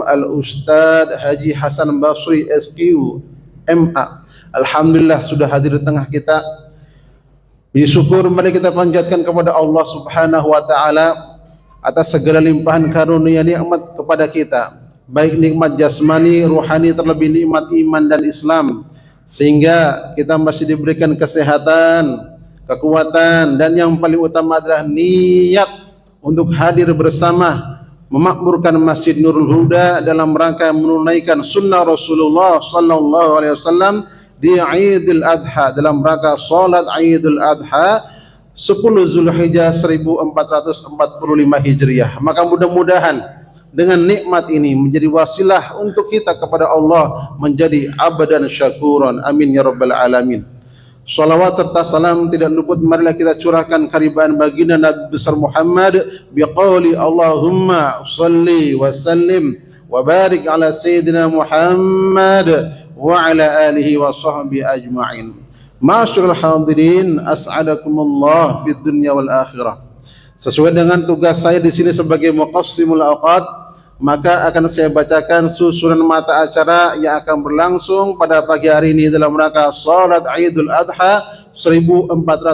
Al-Ustadz Haji Hasan Basri SQ MA. Alhamdulillah sudah hadir di tengah kita. Bersyukur mari kita panjatkan kepada Allah Subhanahu wa taala atas segala limpahan karunia nikmat kepada kita, baik nikmat jasmani, ruhani, terlebih nikmat iman dan Islam, sehingga kita masih diberikan kesehatan, kekuatan, dan yang paling utama adalah niat untuk hadir bersama memakmurkan Masjid Nurul Huda dalam rangka menunaikan sunnah Rasulullah sallallahu alaihi wasallam di Idul Adha, dalam rangka salat Idul Adha 10 Zulhijjah 1445 Hijriah. Maka mudah-mudahan dengan nikmat ini menjadi wasilah untuk kita kepada Allah menjadi abdan syakuran. Amin ya rabbal alamin. Salawat serta salam tidak luput marilah kita curahkan karibaan baginda Nabi besar Muhammad biqauli Allahumma salli wa sallim wa barik ala sayyidina Muhammad wa ala alihi wa sahbihi ajma'in. Ma'asyiral hadirin, as'adakumullah fid dunya wal akhirah. Sesuai dengan tugas saya di sini sebagai muqassimul awqat, maka akan saya bacakan susunan mata acara yang akan berlangsung pada pagi hari ini dalam rangka salat Idul Adha 1445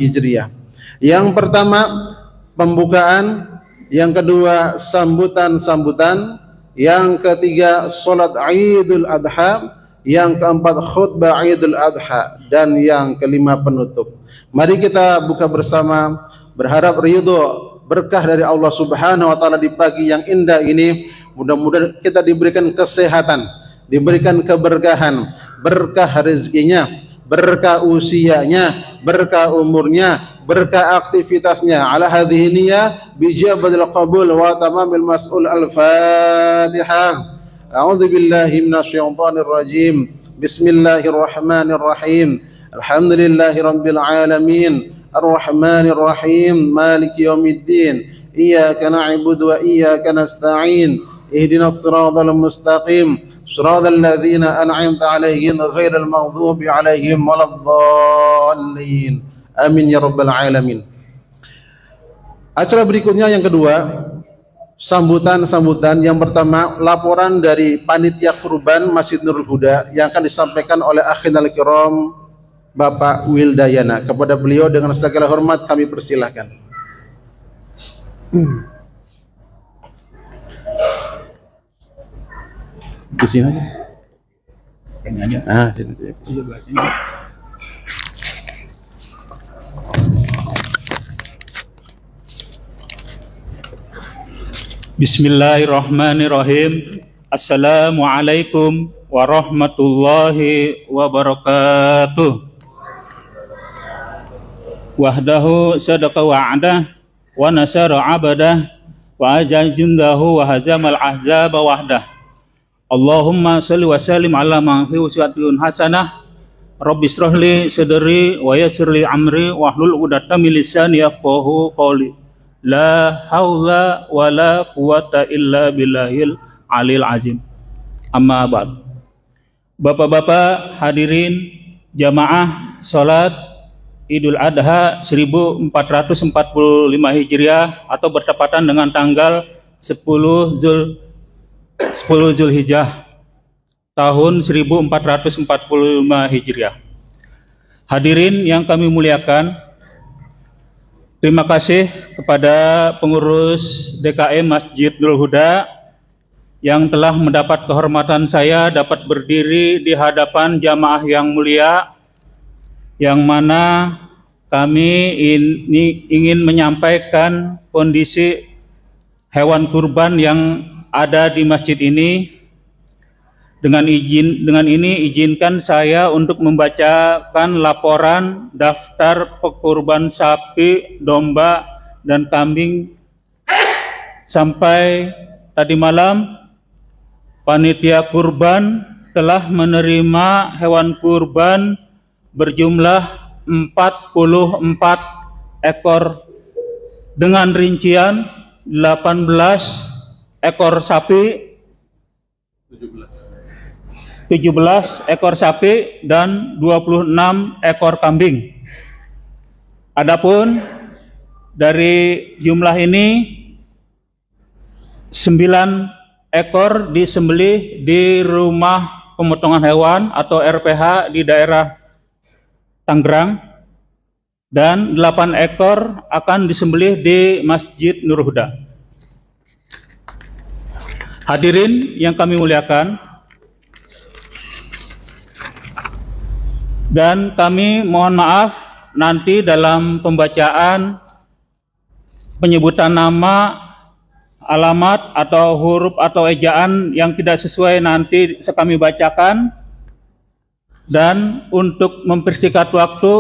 Hijriah. Yang pertama pembukaan, yang kedua sambutan-sambutan, yang ketiga salat Idul Adha, yang keempat khutbah Idul Adha, dan yang kelima penutup. Mari kita buka bersama, berharap ridho berkah dari Allah Subhanahu wa taala di pagi yang indah ini. Mudah-mudahan kita diberikan kesehatan, diberikan keberkahan, berkah rezekinya, berkah usianya, berkah umurnya, berkah aktivitasnya. Ala hadhihi niyyah bijabatil qabul wa tamamil mas'ul. Al-Fatihah. A'udzu billahi minasyaitonir rajim. Bismillahirrahmanirrahim. Alhamdulillahirabbil alamin. Ar-Rahmanir Rahim, Maliki Yaumiddin. Iyyaka na'budu wa iyyaka nasta'in. Ihdinas siratal mustaqim, siratal ladzina an'amta 'alaihim ghairil maghdubi 'alaihim waladdallin. Amin ya rabbal alamin. Acara berikutnya yang kedua, sambutan-sambutan. Yang pertama, laporan dari panitia kurban Masjid Nurul Huda yang akan disampaikan oleh akhinal kiram Bapak Wildayana. Kepada beliau dengan segala hormat kami persilahkan. Di sini aja. Ini aja. Bismillahirrahmanirrahim. Assalamualaikum warahmatullahi wabarakatuh. Wahdahu sadaqa wa'adah wa nasara abadah wa ajal jundahu wa hazamal ahzaba wahdah. Allahumma salli wa sallim ala man fi uswatun hasanah. Rabbi shrahli sadri wa yassirli amri wa hlul 'uqdatam min lisani yafqahu qawli. La haula wa la quwata illa billahil alil azim. Amma ba'd. Bapak-bapak hadirin jamaah salat Idul Adha 1445 Hijriah atau bertepatan dengan tanggal 10 Zulhijjah tahun 1445 Hijriah. Hadirin yang kami muliakan, terima kasih kepada pengurus DKM Masjid Nurul Huda yang telah mendapat kehormatan saya dapat berdiri di hadapan jamaah yang mulia, yang mana kami ingin menyampaikan kondisi hewan kurban yang ada di masjid ini. Dengan ini izinkan saya untuk membacakan laporan daftar pekurban sapi, domba, dan kambing sampai tadi malam. Panitia kurban telah menerima hewan kurban berjumlah 44 ekor dengan rincian 18 ekor sapi, 17 ekor sapi dan 26 ekor kambing. Adapun dari jumlah ini 9 ekor disembelih di rumah pemotongan hewan atau RPH di daerah Tangerang, dan 8 ekor akan disembelih di Masjid Nur Huda. Hadirin yang kami muliakan, dan kami mohon maaf nanti dalam pembacaan penyebutan nama, alamat atau huruf atau ejaan yang tidak sesuai nanti kami bacakan, dan untuk mempersingkat waktu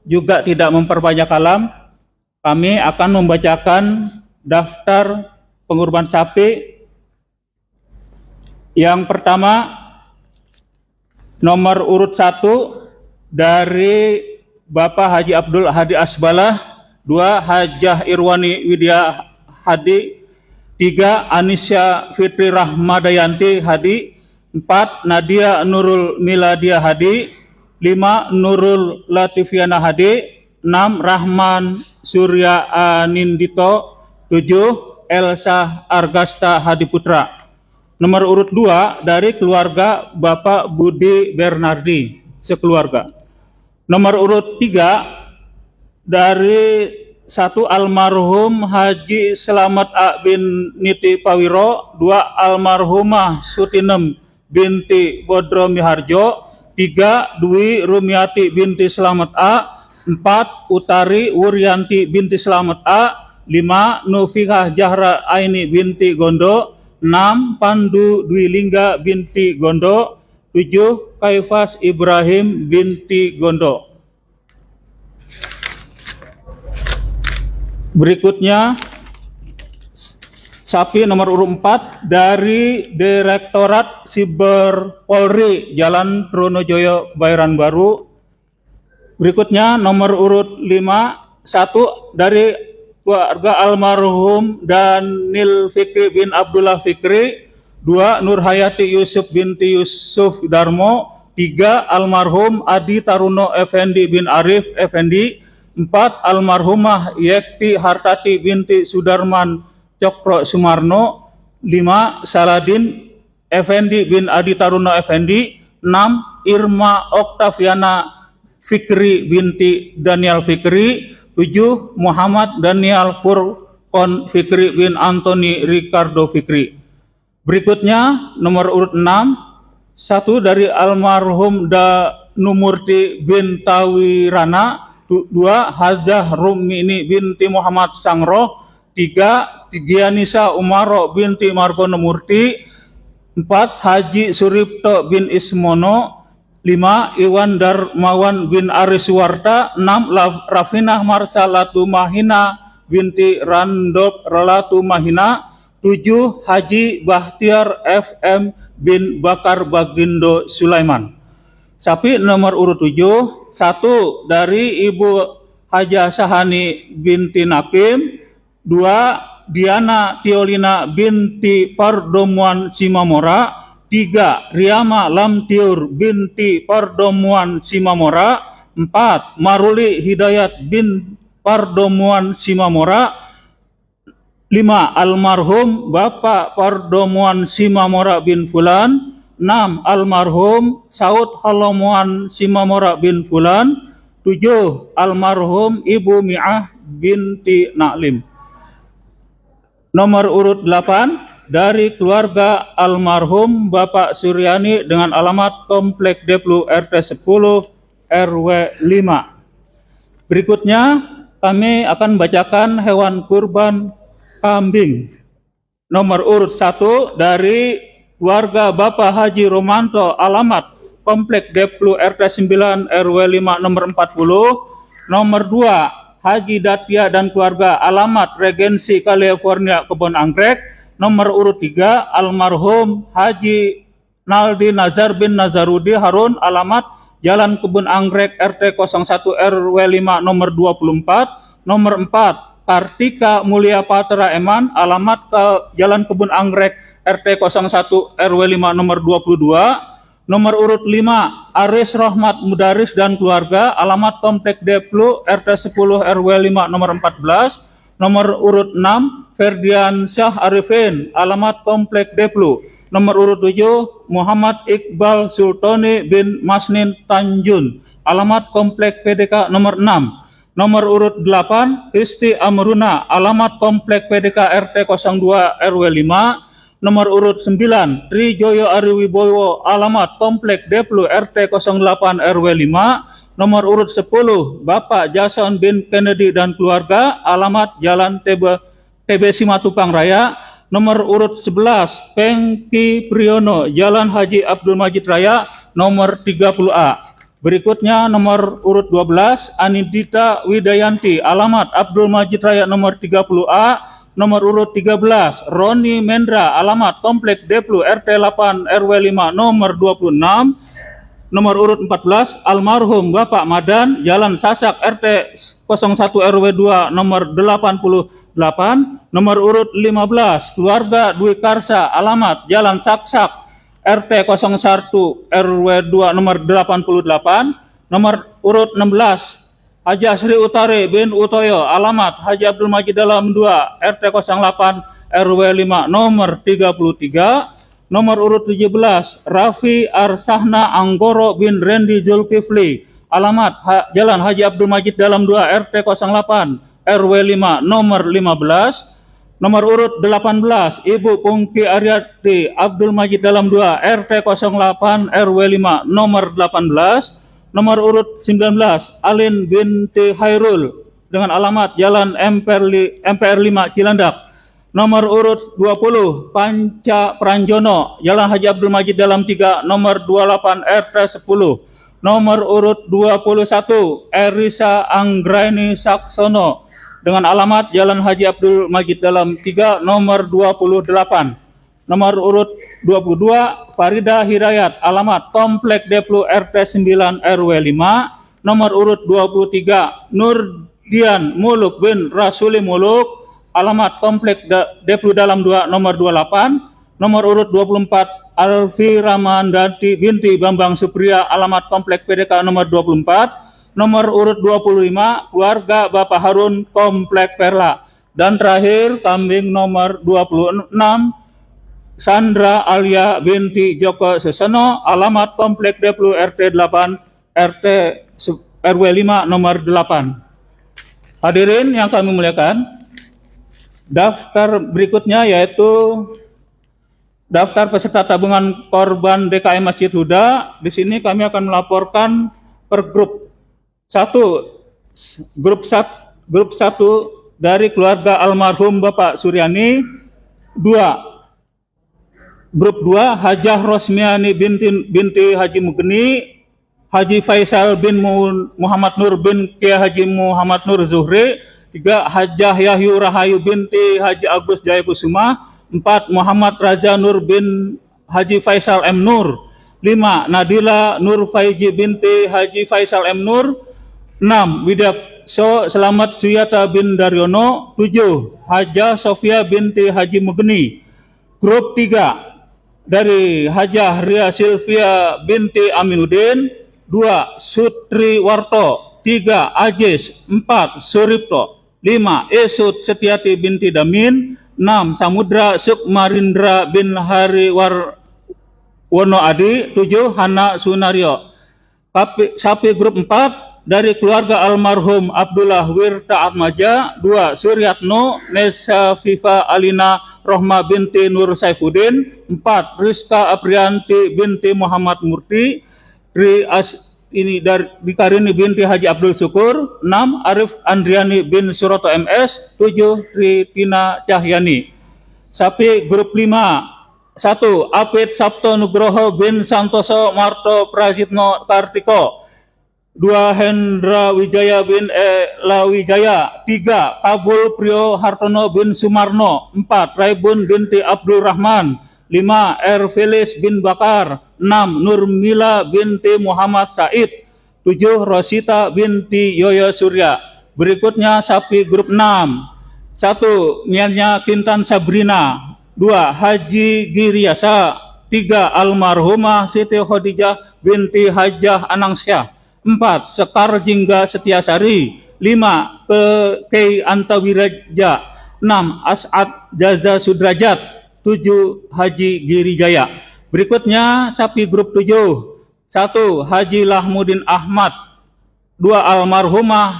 juga tidak memperbanyak kalam, kami akan membacakan daftar pengurban sapi. Yang pertama, nomor urut 1 dari Bapak Haji Abdul Hadi Asbalah, 2 Hajah Irwani Widya Hadi, 3 Anisya Fitri Rahmadayanti Hadi, 4 Nadia Nurul Miladia Hadi, 5 Nurul Latifiana Hadi, 6 Rahman Surya Anindito, 7 Elsa Argasta Hadi Putra. Nomor urut 2 dari keluarga Bapak Budi Bernardi sekeluarga. Nomor urut 3 dari 1 almarhum Haji Selamat A bin Niti Pawiro, 2 almarhumah Sutinem binti Bodro Miharjo, 3 Dwi Rumiati binti Selamat A, 4 Utari Wuryanti binti Selamat A, 5 Nufikah Jahra Aini binti Gondo, 6 Pandu Dwi Lingga binti Gondo, 7 Kaifas Ibrahim binti Gondo. Berikutnya sapi nomor urut 4 dari Direktorat Siber Polri Jalan Tronojoyo Bayaran Baru. Berikutnya nomor urut 5, 1 dari keluarga almarhum Danil Fikri bin Abdullah Fikri, 2 Nurhayati Yusuf binti Yusuf Darmo, 3 almarhum Adi Taruno Effendi bin Arif Effendi, 4 almarhumah Yekti Hartati binti Sudarman Cokro Sumarno, 5 Saladin Effendi bin Adi Taruno Effendi, 6 Irma Oktaviana Fikri binti Daniel Fikri, 7 Muhammad Daniel Furqon Fikri bin Anthony Ricardo Fikri. Berikutnya nomor urut 6, 1 dari almarhum Danumurti bin Tawirana, 2 Hajah Rumini binti Muhammad Sangro, 3 Gianisa Umaro binti Margono Murti, 4 Haji Suripto bin Ismono, 5 Iwan Darmawan bin Ariswarta, 6 Rafinah Marsalatu Mahina binti Randop Relatu Mahina, 7 Haji Bahtiar FM bin Bakar Bagindo Sulaiman. Sapi nomor urut 7, 1 dari Ibu Hajah Sahani binti Nakim, 2 Diana Tiolina binti Pardomuan Simamora, 3 Riama Lamtiur binti Pardomuan Simamora, 4 Maruli Hidayat bin Pardomuan Simamora, 5 almarhum Bapak Pardomuan Simamora bin Fulan, 6 almarhum Saud Halomuan Simamora bin Fulan, 7 almarhum Ibu Mi'ah binti Na'lim. Nomor urut 8 dari keluarga almarhum Bapak Suryani dengan alamat Komplek Deplu RT 10 RW 5. Berikutnya kami akan bacakan hewan kurban kambing. Nomor urut 1 dari keluarga Bapak Haji Romanto alamat Komplek Deplu RT 9 RW 5 nomor 40. Nomor 2 Haji Datia dan keluarga alamat Regensi California Kebon Anggrek. Nomor urut 3 almarhum Haji Naldi Nazar bin Nazarudi Harun alamat Jalan Kebun Anggrek RT 01 RW 5 nomor 24. Nomor 4 Kartika Mulia Patra Eman alamat ke Jalan Kebun Anggrek RT 01 RW 5 nomor 22. Nomor urut 5 Aris Rahmat Mudaris dan keluarga alamat Komplek Deplu RT 10 RW 5 nomor 14. Nomor urut 6, Ferdian Syah Arifin, alamat Komplek Deplu. Nomor urut 7, Muhammad Iqbal Sultani bin Masnin Tanjun, alamat Komplek PDK nomor 6. Nomor urut 8, Kristi Amruna, alamat Komplek PDK RT 02 RW 5. Nomor urut 9, Trijoyo Ariwibowo, alamat Komplek Deplu RT 08 RW 5. Nomor urut 10, Bapak Jason bin Kennedy dan keluarga, alamat Jalan TB Simatupang Raya. Nomor urut 11, Pengki Priyono, Jalan Haji Abdul Majid Raya, nomor 30A. Berikutnya nomor urut 12, Anindita Widayanti, alamat Abdul Majid Raya nomor 30A. Nomor urut 13, Roni Mendra, alamat Komplek Deplu RT 8 RW 5 nomor 26. Nomor urut 14, almarhum Bapak Madan, Jalan Sasak RT 01 RW 2 nomor 88. Nomor urut 15, keluarga Dwi Karsa, alamat Jalan Saksak RT 01 RW 2 nomor 88. Nomor urut 16, Haji Asri Utari bin Utoyo, alamat Haji Abdul Majid Dalam 2 RT 08 RW 5 nomor 33. Nomor urut 17, Raffi Arsahna Anggoro bin Randy Zulkifli, alamat Jalan Haji Abdul Majid Dalam 2 RT 08 RW 5 nomor 15. Nomor urut 18, Ibu Pungki Aryati Abdul Majid Dalam 2 RT 08 RW 5 nomor 18. Nomor urut 19, Alin binti Hairul dengan alamat Jalan MPR 5 Cilandak. Nomor urut 20, Panca Pranjono, Jalan Haji Abdul Majid Dalam 3 nomor 28 RT 10. Nomor urut 21, Erisa Anggraini Saksono dengan alamat Jalan Haji Abdul Majid Dalam 3 nomor 28. Nomor urut 22, Farida Hidayat, alamat Komplek Deplu RT 9 RW 5. Nomor urut 23, Nurdian Muluk bin Rasuli Muluk, alamat Komplek Deplu Dalam 2 nomor 28. Nomor urut 24, Alfi Ramandati binti Bambang Supriya, alamat Komplek PDK nomor 24. Nomor urut 25, keluarga Bapak Harun, Komplek Perla. Dan terakhir, kambing nomor 26, Sandra Alia binti Joko Sesono, alamat Komplek Deplu RT 8 RT RW 5 nomor 8. Hadirin yang kami muliakan, daftar berikutnya yaitu daftar peserta tabungan korban DKM Masjid Huda. Di sini kami akan melaporkan per grup. Grup 1 dari keluarga almarhum Bapak Suryani. 2, grup 2, Hajah Rosmiani binti Haji Mugeni, Haji Faisal bin Muhammad Nur bin Kiai Haji Muhammad Nur Zuhri. 3, Hajah Yahyu Rahayu binti Haji Agus Jaya Kusuma. 4, Muhammad Raja Nur bin Haji Faisal M Nur. 5, Nadila Nur Faiji binti Haji Faisal M Nur. 6, Widakso Selamat Suyata bin Daryono. 7, Hajah Sofia binti Haji Mugeni. Grup 3 dari Hajah Ria Silvia binti Aminuddin. 2, Sutri Warto. 3, Ajis. 4, Suripto. 5, Esut Setiati binti Damin. 6, Samudra Sukmarindra bin Hari Wono Adi. 7, Hana Sunario. Sapi grup 4 dari keluarga almarhum Abdullah Wirta Atmaja. 2, Suryatno Nesa Viva Alina Rohma binti Nur Saifuddin. 4, Rizka Aprianti binti Muhammad Murti. Dikarini binti Haji Abdul Syukur. 6, Arif Andriani bin Suroto MS. 7, Tritina Cahyani. Sapi grup 5. 1, Apit Sabto Nugroho bin Santoso Marto Prajitno Kartiko. 2, Hendra Wijaya bin Ela Wijaya. 3, Kabul Priyo Hartono bin Sumarno. 4, Raibun binti Abdul Rahman. 5, Erfelis bin Bakar. 6, Nurmila binti Muhammad Said. 7, Rosita binti Yoyo Surya. Berikutnya sapi grup 6. 1, Mianya Kintan Sabrina. 2, Haji Giriasa. 3, Almarhumah Siti Khadijah binti Hajah Anangsyah. 4, Sekar Jingga Setiasari. 5. Kei Antawiraja. 6. As'ad Jaza Sudrajat. 7. Haji Girijaya. Berikutnya sapi grup 7. 1. Haji Lahmudin Ahmad. 2. Almarhumah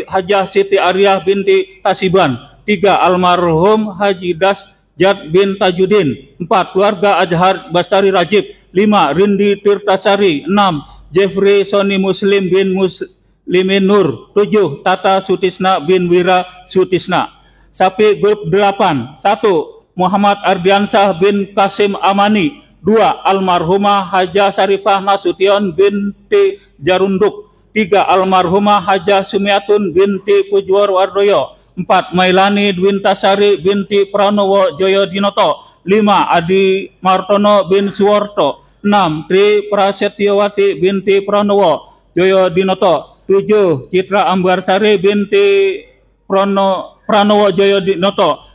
Hajah Siti Ariyah binti Tasiban. 3. Almarhum Haji Dasjad bin Tajudin. 4. Keluarga Azhar Bastari Rajib. 5. Rindi Tirtasari. 6. Jeffrey Soni Muslim bin Muslimin Nur. 7. Tata Sutisna bin Wira Sutisna. Sapi grup 8. 1. Muhammad Ardiansah bin Kasim Amani. 2. Almarhumah Hajah Sarifah Nasution binti Jarunduk. 3. Almarhumah Hajah Sumiatun binti Pujwar Wardoyo. 4. Mailani Dwintasari binti Pranowo Joyodinoto. 5. Adi Martono bin Suwarto. 6. Tri Prasetyawati binti Pranowo Joyodinoto. 7. Citra Ambarsari binti Pranowo Joyodinoto.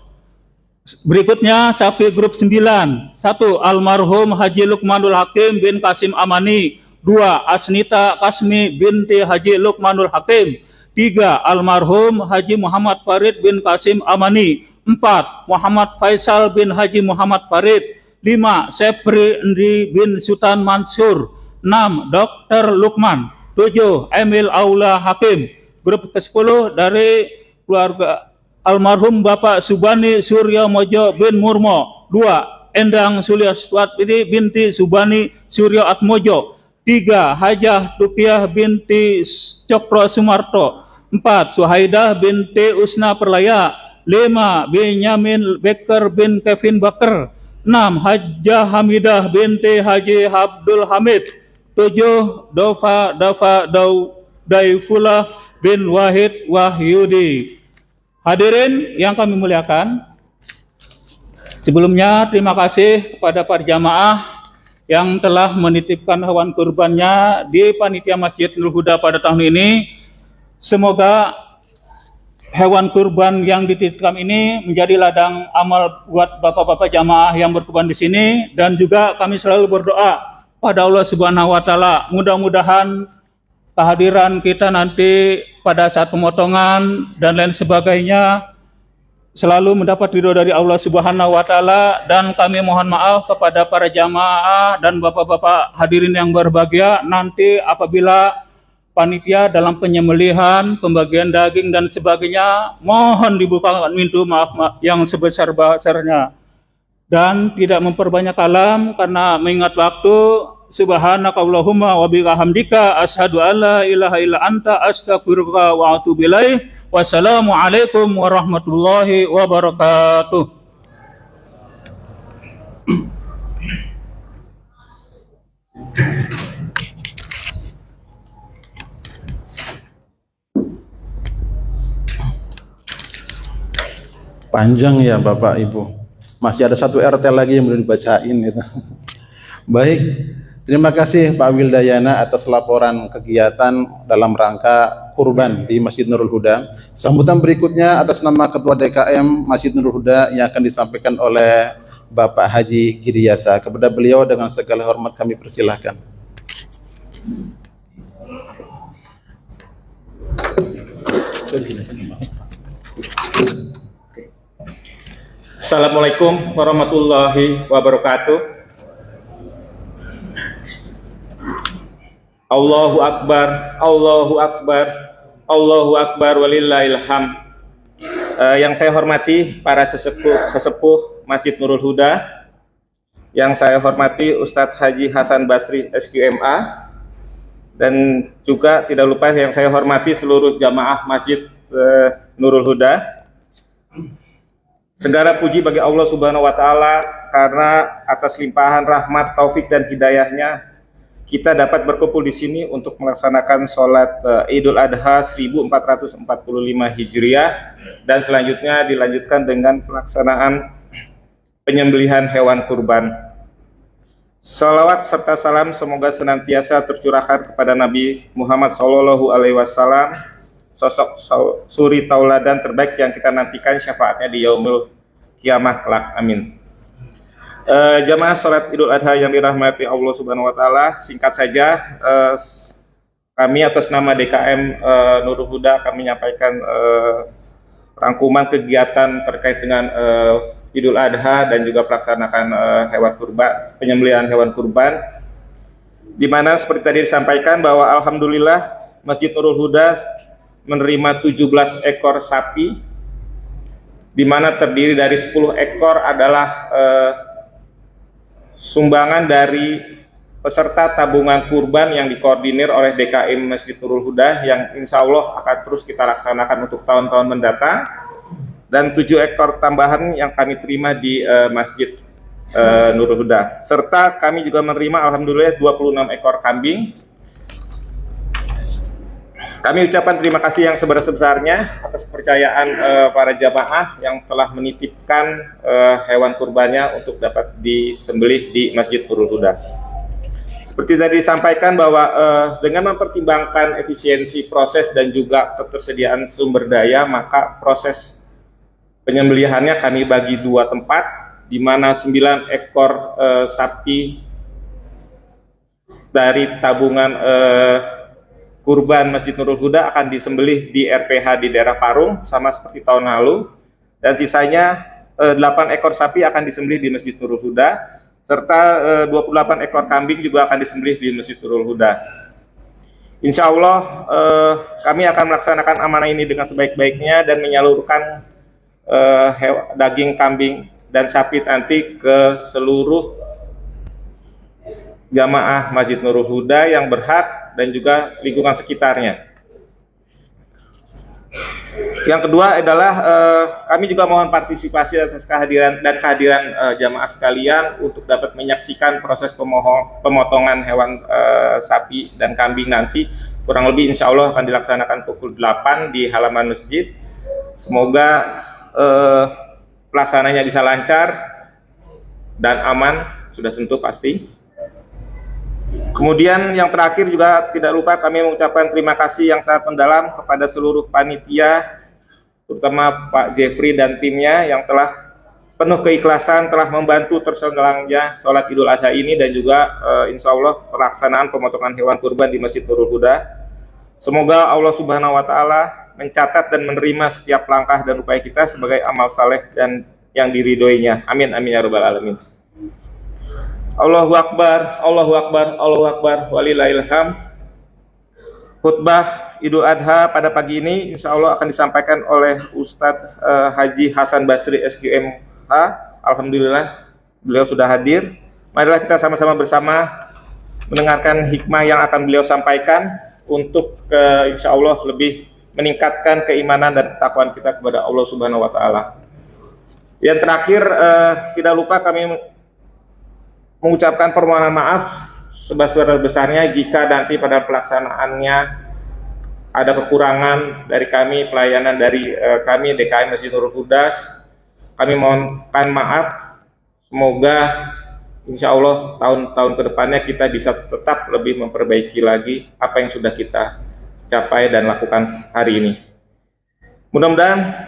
Berikutnya sapi grup 9. 1. Almarhum Haji Lukmanul Hakim bin Kasim Amani. 2. Asnita Kasmi binti Haji Lukmanul Hakim. 3. Almarhum Haji Muhammad Farid bin Kasim Amani. 4. Muhammad Faisal bin Haji Muhammad Farid. 5. Sepri Endi bin Sultan Mansur. 6. Dr. Lukman. 7. Emil Aula Hakim. Grup ke-10 dari keluarga almarhum Bapak Subani Surya Mojo bin Murmo. 2. Endang Suliaswati binti Subani Surya Atmojo. 3. Hajah Tukiah binti Cokro Sumarto. 4. Suhaidah binti Usna Perlaya. 5. Benyamin Beker bin Kevin Bakar. 6. Hajah Hamidah binti Haji Abdul Hamid. 7. Daifullah bin Wahid Wahyudi. Hadirin yang kami muliakan, sebelumnya terima kasih kepada para jamaah yang telah menitipkan hewan kurbannya di panitia Masjid Nurul Huda pada tahun ini. Semoga hewan kurban yang dititipkan ini menjadi ladang amal buat bapak-bapak jamaah yang berkurban di sini, dan juga kami selalu berdoa pada Allah Subhanahu wa taala, mudah-mudahan kehadiran kita nanti pada saat pemotongan dan lain sebagainya selalu mendapat ridho dari Allah Subhanahu wa taala. Dan kami mohon maaf kepada para jamaah dan bapak-bapak hadirin yang berbahagia nanti apabila panitia dalam penyembelihan, pembagian daging dan sebagainya, mohon dibuka pintu maaf yang sebesar-besarnya dan tidak memperbanyak kalam karena mengingat waktu. Subhanakallahumma wa bihamdika asyhadu alla ilaha illa anta astaghfiruka wa atubu ilaik. Wassalamu alaikum warahmatullahi wabarakatuh. Panjang ya Bapak Ibu. Masih ada satu RT lagi yang belum dibacain gitu. Baik, terima kasih Pak Wildayana atas laporan kegiatan dalam rangka kurban di Masjid Nurul Huda. Sambutan berikutnya atas nama Ketua DKM Masjid Nurul Huda yang akan disampaikan oleh Bapak Haji Giryasa. Kepada beliau dengan segala hormat kami persilahkan. Assalamualaikum warahmatullahi wabarakatuh. Allahu Akbar, Allahu Akbar, Allahu Akbar walillahil hamd. Yang saya hormati para sesepuh Masjid Nurul Huda, yang saya hormati Ustadz Haji Hasan Basri SQMA, dan juga tidak lupa yang saya hormati seluruh jamaah Masjid Nurul Huda. Segala puji bagi Allah Subhanahu wa taala karena atas limpahan rahmat, taufik dan hidayahnya kita dapat berkumpul di sini untuk melaksanakan sholat Idul Adha 1445 Hijriah, dan selanjutnya dilanjutkan dengan pelaksanaan penyembelihan hewan kurban. Salawat serta salam semoga senantiasa tercurahkan kepada Nabi Muhammad SAW, sosok suri tauladan terbaik yang kita nantikan syafaatnya di yaumul kiamah kelak. Amin. Jamaah salat Idul Adha yang dirahmati Allah Subhanahu wa taala, singkat saja kami atas nama DKM Nurul Huda kami menyampaikan rangkuman kegiatan terkait dengan Idul Adha dan juga pelaksanakan hewan kurban, penyembelihan hewan kurban, di mana seperti tadi disampaikan bahwa alhamdulillah Masjid Nurul Huda menerima 17 ekor sapi, di mana terdiri dari 10 ekor adalah sumbangan dari peserta tabungan kurban yang dikoordinir oleh DKM Masjid Nurul Huda, yang insya Allah akan terus kita laksanakan untuk tahun-tahun mendatang, dan 7 ekor tambahan yang kami terima di Masjid Nurul Huda, serta kami juga menerima alhamdulillah 26 ekor kambing. Kami ucapkan terima kasih yang sebesar-besarnya atas kepercayaan para jamaah yang telah menitipkan hewan kurbannya untuk dapat disembelih di Masjid Nurul Huda. Seperti tadi disampaikan bahwa dengan mempertimbangkan efisiensi proses dan juga ketersediaan sumber daya, maka proses penyembelihannya kami bagi 2 tempat, di mana 9 ekor sapi dari tabungan kurban Masjid Nurul Huda akan disembelih di RPH di daerah Parung sama seperti tahun lalu, dan sisanya 8 ekor sapi akan disembelih di Masjid Nurul Huda, serta 28 ekor kambing juga akan disembelih di Masjid Nurul Huda. Insya Allah kami akan melaksanakan amanah ini dengan sebaik-baiknya dan menyalurkan daging kambing dan sapi nanti ke seluruh jamaah Masjid Nurul Huda yang berhak dan juga lingkungan sekitarnya. Yang kedua adalah kami juga mohon partisipasi atas kehadiran jamaah sekalian untuk dapat menyaksikan proses pemotongan hewan sapi dan kambing nanti. Kurang lebih insya Allah akan dilaksanakan pukul 8 di halaman masjid. Semoga pelaksananya bisa lancar dan aman, sudah tentu pasti. Kemudian yang terakhir juga tidak lupa kami mengucapkan terima kasih yang sangat mendalam kepada seluruh panitia, terutama Pak Jeffrey dan timnya yang telah penuh keikhlasan telah membantu terselenggaranya sholat Idul Adha ini, dan juga insya Allah pelaksanaan pemotongan hewan kurban di Masjid Nurul Huda. Semoga Allah Subhanahu Wa Taala mencatat dan menerima setiap langkah dan upaya kita sebagai amal saleh dan yang diridhoinya. Amin amin ya rabbal alamin. Allahu Akbar, Allahu Akbar, Allahu Akbar, walillahil hamd. Khutbah Idul Adha pada pagi ini insya Allah akan disampaikan oleh Ustadz Haji Hasan Basri SQMH. Alhamdulillah beliau sudah hadir. Marilah kita sama-sama bersama mendengarkan hikmah yang akan beliau sampaikan untuk insya Allah lebih meningkatkan keimanan dan ketakwaan kita kepada Allah Subhanahu Wa Taala. Yang terakhir tidak lupa kami mengucapkan permohonan maaf sebesar-besarnya jika nanti pada pelaksanaannya ada kekurangan dari kami, pelayanan dari kami DKM Masjid Nurul Huda. Kami mohonkan maaf. Semoga insya Allah tahun-tahun kedepannya kita bisa tetap lebih memperbaiki lagi apa yang sudah kita capai dan lakukan hari ini. Mudah-mudahan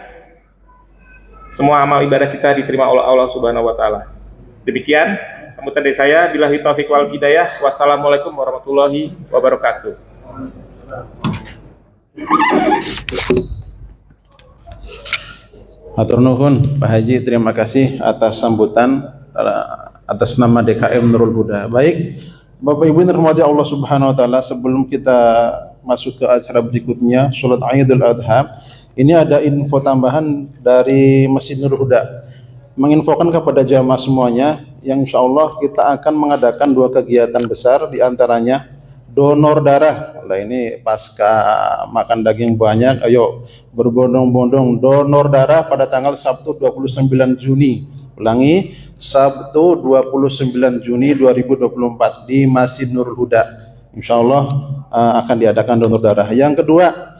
semua amal ibadah kita diterima oleh Allah Subhanahu Wa Taala. Demikian sambutan dari saya, billahi taufiq wal hidayah. Wassalamualaikum warahmatullahi wabarakatuh. Hatur nuhun Pak Haji, terima kasih atas sambutan atas nama DKM Nurul Huda. Baik, Bapak Ibu yang dirahmati Allah Subhanahu Wa Taala, sebelum kita masuk ke acara berikutnya, sholat Idul Adha, ini ada info tambahan dari Masjid Nurul Huda, menginfokan kepada jamaah semuanya yang insya Allah kita akan mengadakan 2 kegiatan besar, diantaranya donor darah. Nah ini pasca makan daging banyak, ayo berbondong-bondong donor darah pada tanggal Sabtu 29 Juni. Ulangi, Sabtu 29 Juni 2024 di Masjid Nurul Huda. Insya Allah akan diadakan donor darah. Yang kedua,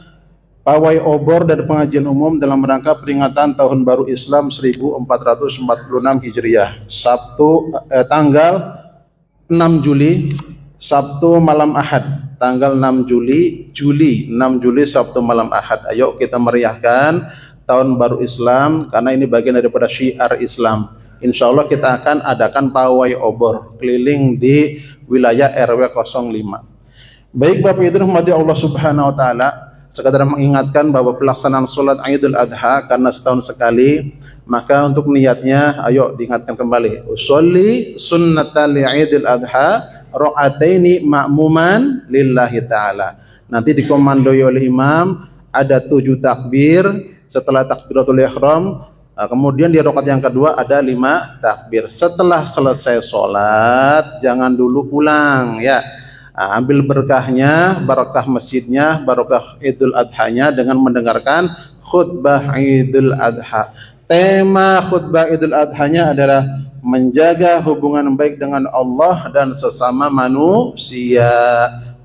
pawai obor dan pengajian umum dalam rangka peringatan Tahun Baru Islam 1446 Hijriah. Sabtu tanggal 6 Juli, Sabtu malam Ahad, tanggal 6 Juli, 6 Juli Sabtu malam Ahad. Ayo kita meriahkan Tahun Baru Islam karena ini bagian daripada syiar Islam. Insya Allah kita akan adakan pawai obor keliling di wilayah RW 05. Baik Bapak Ibu rahmati Allah Subhanahu wa taala, sekadar mengingatkan bahwa pelaksanaan salat Idul Adha karena setahun sekali, maka untuk niatnya ayo diingatkan kembali. Usolli sunnatal Idul Adha rakaataini ma'muman lillahi taala. Nanti dikomandoi oleh imam, ada 7 takbir setelah takbiratul ihram. Kemudian di rakaat yang kedua ada 5 takbir. Setelah selesai sholat jangan dulu pulang ya. Ambil berkahnya, barakah masjidnya, barakah Idul Adha-nya dengan mendengarkan khutbah Idul Adha. Tema khutbah Idul Adha-nya adalah menjaga hubungan baik dengan Allah dan sesama manusia,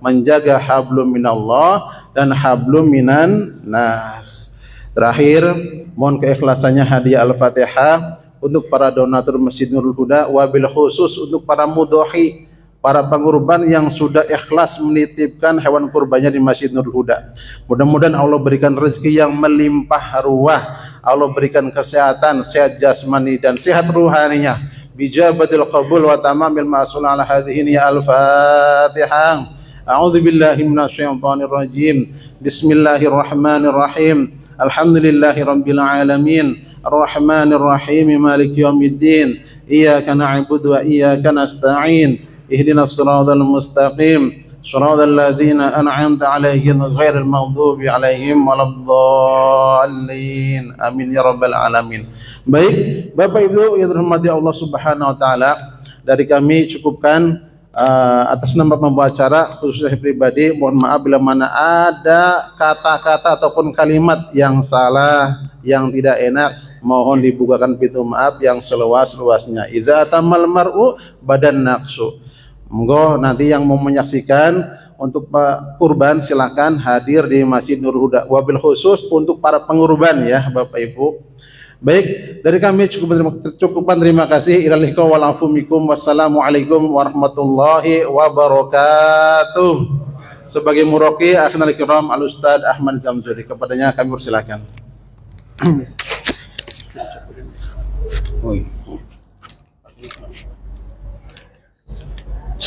menjaga hablum minallah dan hablum minan nas. Terakhir, mohon keikhlasannya hadiah Al-Fatihah untuk para donatur Masjid Nurul Huda, wabil khusus untuk para mudhohi, para pengurban yang sudah ikhlas menitipkan hewan kurbannya di Masjid Nurul Huda. Mudah-mudahan Allah berikan rezeki yang melimpah ruah, Allah berikan kesehatan, sehat jasmani dan sehat ruhaninya. Bijabatil qabul wa tamamil ma'sul ala hadhihi ya Al-Fatihah. A'udzu billahi minasyaitonir rajim. Bismillahirrahmanirrahim. Alhamdulillahirabbil alamin. Arrahmanir rahim. Maliki yaumiddin. Iyyaka na'budu wa iyyaka nasta'in. Ihdinas siratal mustaqim, siratal ladzina an'amta 'alaihim ghairil maghdubi 'alaihim waladdallin. Amin ya rabbal alamin. Baik, Bapak Ibu yang dirahmati Allah Subhanahu wa taala, dari kami cukupkan atas nama pembawa acara khusus saya pribadi, mohon maaf bila mana ada kata-kata ataupun kalimat yang salah, yang tidak enak, mohon dibukakan pintu maaf yang seluas-luasnya. Idza tamal mar'u badan naqsu. Monggo nanti yang mau menyaksikan untuk kurban silakan hadir di Masjid Nurul Huda, wabil khusus untuk para pengurban ya Bapak Ibu. Baik, dari kami cukupan terima kasih. Ilaliqa wal afu minkum. Wassalamualaikum warahmatullahi wabarakatuh. Sebagai muraqi akhirul kiram Al Ustaz Ahmad Zamzuri, kepadanya kami persilakan.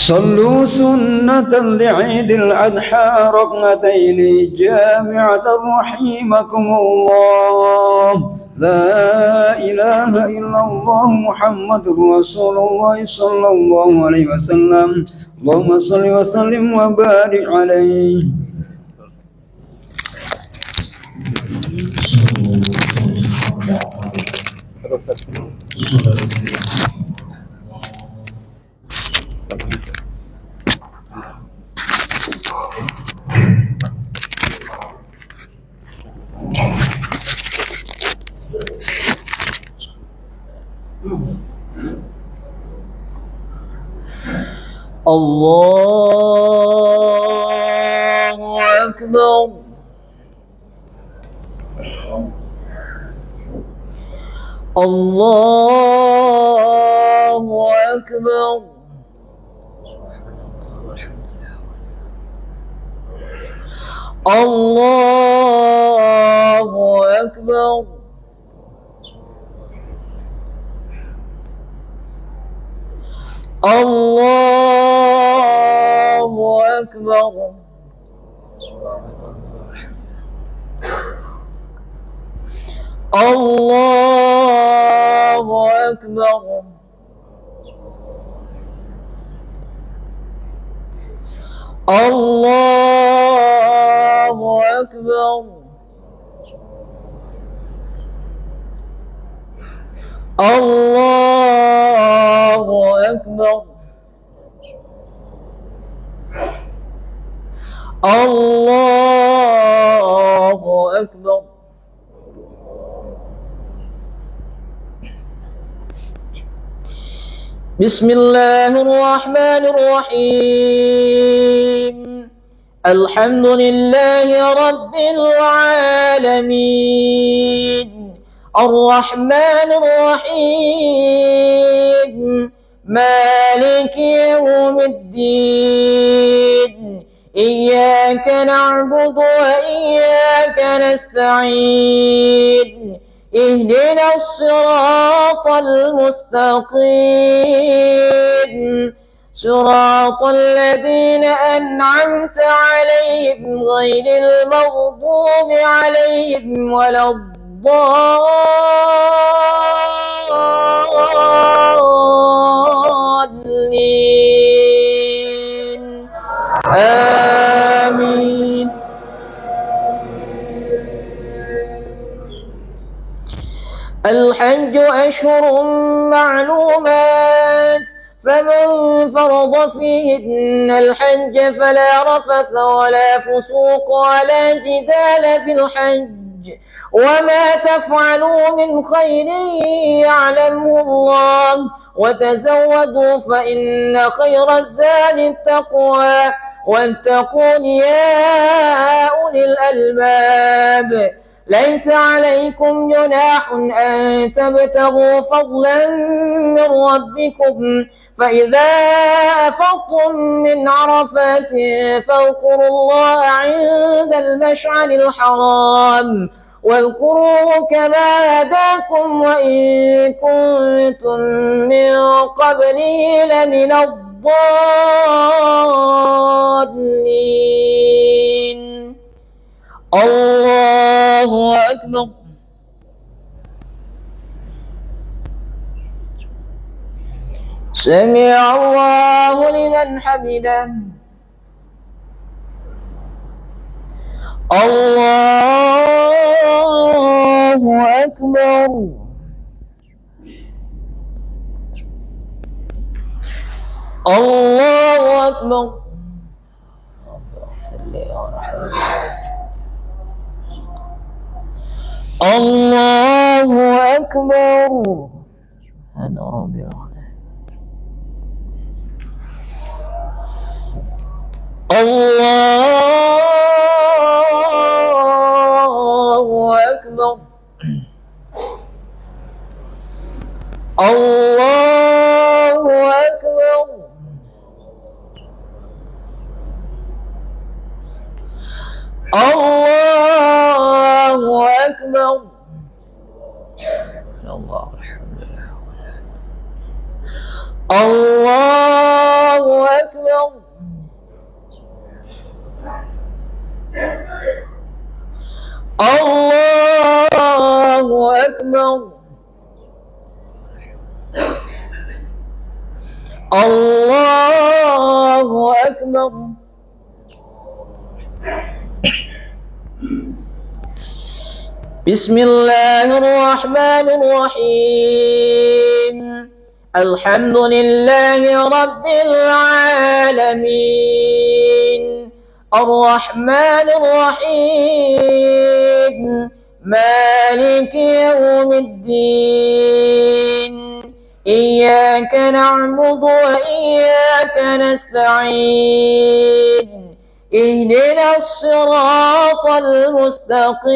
صلوا سنة لعيد الأضحى ركعتين جامعة رحمكم الله. لا إله إلا الله محمد رسول الله صلى الله عليه وسلم. اللهم صل وسلم وبارك عليه. الله أكبر. الله أكبر. الله أكبر. الله أكبر. الله أكبر. الله أكبر. الله أكبر. الله أكبر. بسم الله الرحمن الرحيم. الحمد لله رب العالمين. الرحمن الرحيم. مالك يوم الدين. إياك نعبد وإياك نستعين. اهدنا الصراط المستقيم. صراط الذين أنعمت عليهم غير المغضوب عليهم ولا الضالين آمين. الحج أشهر معلومات فمن فرض فيهن الحج فلا رفث ولا فسوق ولا جدال في الحج وما تفعلوا من خير يعلمه الله وتزودوا فإن خير الزاد التقوى واتقون يا أولي الألباب. ليس عليكم جناح أن تبتغوا فضلا من ربكم فإذا أفضتم من عرفات فاذكروا الله عند المشعر الحرام واذكروه كما هداكم وإن كنتم من قبله لمن الضالين. الله أكبر. سمع الله لمن حمده. الله أكبر. الله أكبر. الله أكبر. سبحان ربي العظيم. الله أكبر. الله أكبر. الله أكبر. الله الحمد لله. الله أكبر. الله أكبر. الله أكبر. بسم الله الرحمن الرحيم. الحمد لله رب العالمين الرحمن الرحيم مالك يوم الدين إياك نعبد وإياك نستعين اهدنا الصراط المستقيم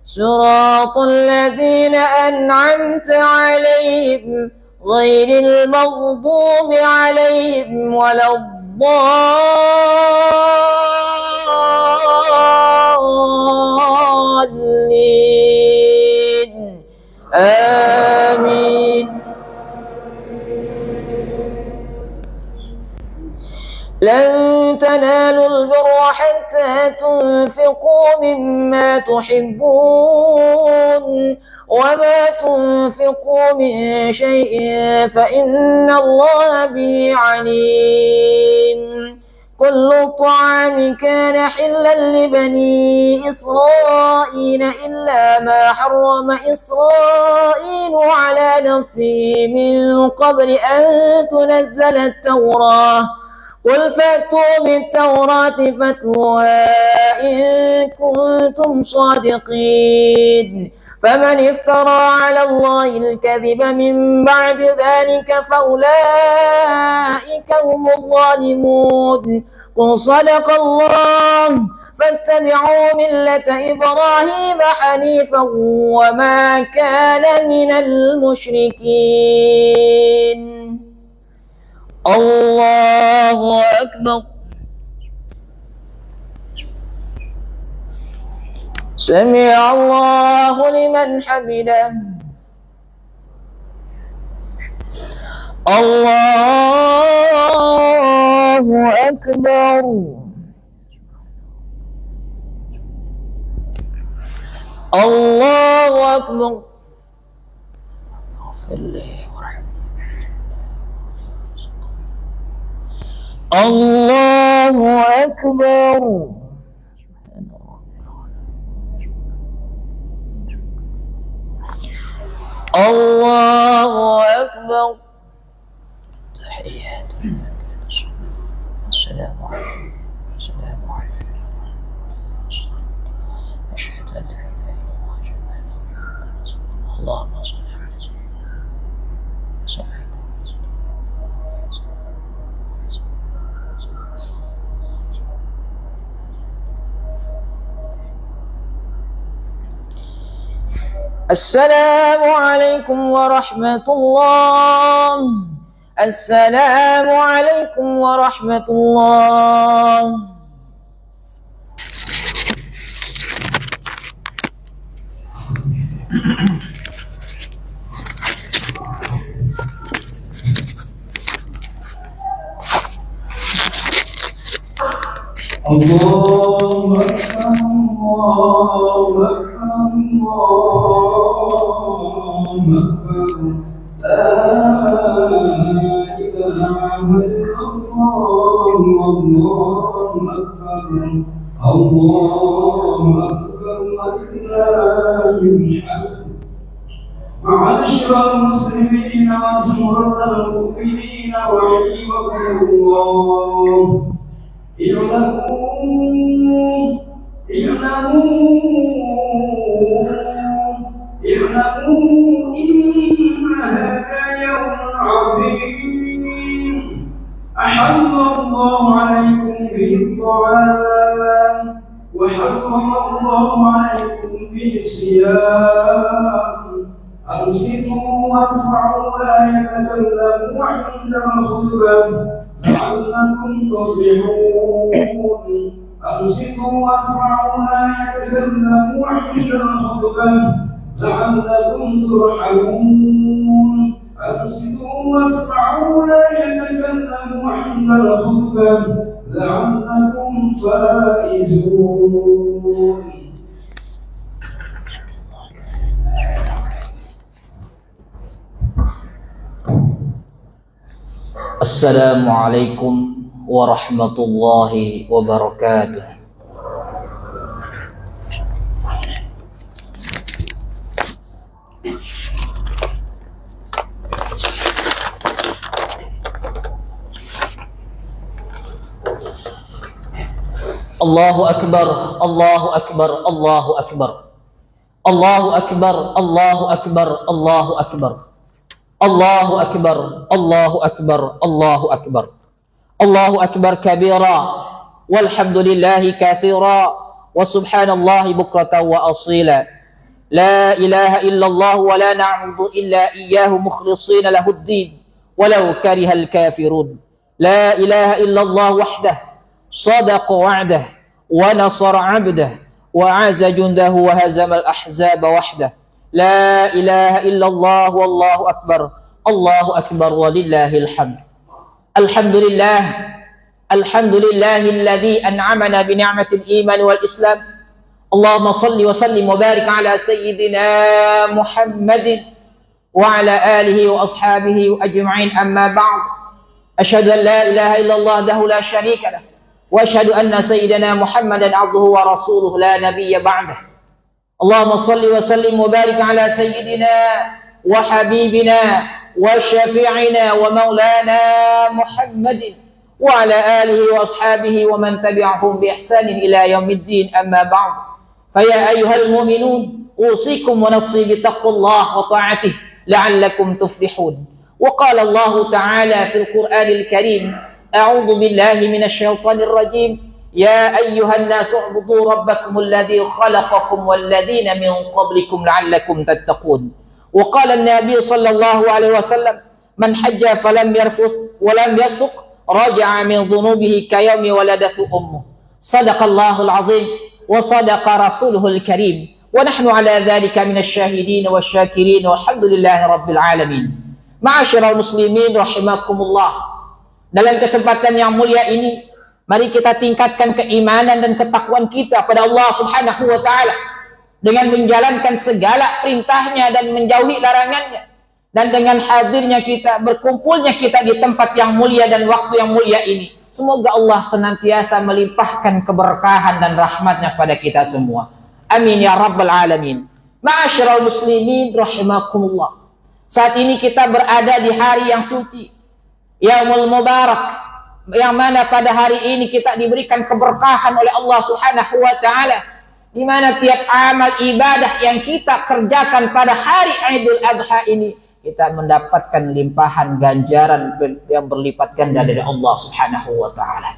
صراط الذين أنعمت عليهم غير المغضوب عليهم ولا الضالين آمين. لن تنالوا البر حتى تنفقوا مما تحبون وما تنفقوا من شيء فإن الله به عليم. كل الطعام كان حلا لبني إسرائيل إلا ما حرم إسرائيل على نفسه من قبل أن تنزل التوراة قل فأتوا بالتوراة فاتلوها إن كنتم صادقين. فمن افترى على الله الكذب من بعد ذلك فأولئك هم الظالمون. قل صدق الله فاتبعوا ملة إبراهيم حنيفا وما كان من المشركين. الله أكبر. سمع الله لمن حمده. الله أكبر. الله أكبر. اغفر لي وارحمني. الله أكبر. الله أكبر. تحيات السلام عليكم. السلام عليكم. أشهد أن لا إله إلا الله اللهم صل على سيدنا السلام عليكم ورحمة الله. السلام عليكم ورحمة الله. الله أكبر الله أكبر الله أكبر لا إله إلا الله الله أكبر الله أكبر ولله الحمد. معاشر المسلمين وزمرة المؤمنين رحمكم الله، اعلموا إن هذا يوم عظيم أحل الله عليكم به الطعام وحرم الله عليكم به الصيام. أنصتوا واسمعوا لا يتكلموا عند الخطبة لعلكم تفلحون. أنصتوا واسمعوا لا يتكلموا عند الخطبة لعلكم ترحمون. أنصتوا واسمعوا لا يتكلموا عند الخطبة لعلكم فائزون. Assalamualaikum warahmatullahi wabarakatuh. Allahu akbar, Allahu akbar, Allahu akbar. Allahu akbar, Allahu akbar, Allahu akbar. Allahu akbar, Allahu akbar, Allahu akbar. Allahu akbar kabira walhamdulillahi kathira wa subhanallahi bukratan wa asila. La ilaha illallah wa la na'budu illa iyyahu mukhlishina lahuddin walau karihal kafirun. La ilaha illallah wahdah sadaqa wa'dah wa nasara 'abdah wa 'azza jundahu wa hazamal ahzaba wahdah. La ilaha illallah wallahu akbar. Allahu akbar walillahil hamd. Alhamdulillah. Alhamdulillahilladzi an'amana bi ni'matil iman wal islam. Allahumma salli wa sallim wa barik ala sayyidina Muhammadin wa ala alihi wa ashabihi ajma'in, amma ba'd. Asyhadu an la ilaha illallah wahdahu la syarika lah wa asyhadu anna sayyidina Muhammadan 'abduhu wa rasuluhu la nabiyya ba'dahu. Allahumma salli wa sallim wa barik ala sayyidina wa habibina wa syafi'ina wa maulana Muhammadin wa ala alihi wa ashabihi wa man tabi'ahum bi ihsanin ila yaumiddin, amma ba'd. Faya ayyuhal mu'minun usikum wa nafsi bi taqwallah wa ta'atihi la'allakum tuflihun. Wa qala Allah ta'ala fil Qur'anil Karim, a'udzu billahi minasy syaithanir rajim. يا أيها الناس اعبدوا ربكم الذي خلقكم والذين من قبلكم لعلكم تتقون. وقال النبي صلى الله عليه وسلم من حج فلم يرفث ولم يفسق رجع من ذنوبه كيوم ولدته أمه. صدق الله العظيم وصدق رسوله الكريم ونحن على ذلك من الشاهدين والشاكرين والحمد لله رب العالمين. Ma'asyiral muslimin rahimakumullah. Dalam kesempatan yang mulia ini, mari kita tingkatkan keimanan dan ketakwaan kita pada Allah Subhanahu wa taala dengan menjalankan segala perintahnya dan menjauhi larangannya. Dan dengan hadirnya kita, berkumpulnya kita di tempat yang mulia dan waktu yang mulia ini, semoga Allah senantiasa melimpahkan keberkahan dan rahmatnya kepada kita semua. Amin ya rabbal alamin. Ma'asyiral muslimin rahimakumullah. Saat ini kita berada di hari yang suci, Yaumul Mubarak, yang mana pada hari ini kita diberikan keberkahan oleh Allah Subhanahu wa taala, di mana tiap amal ibadah yang kita kerjakan pada hari Idul Adha ini kita mendapatkan limpahan ganjaran yang berlipat ganda dari Allah Subhanahu wa taala.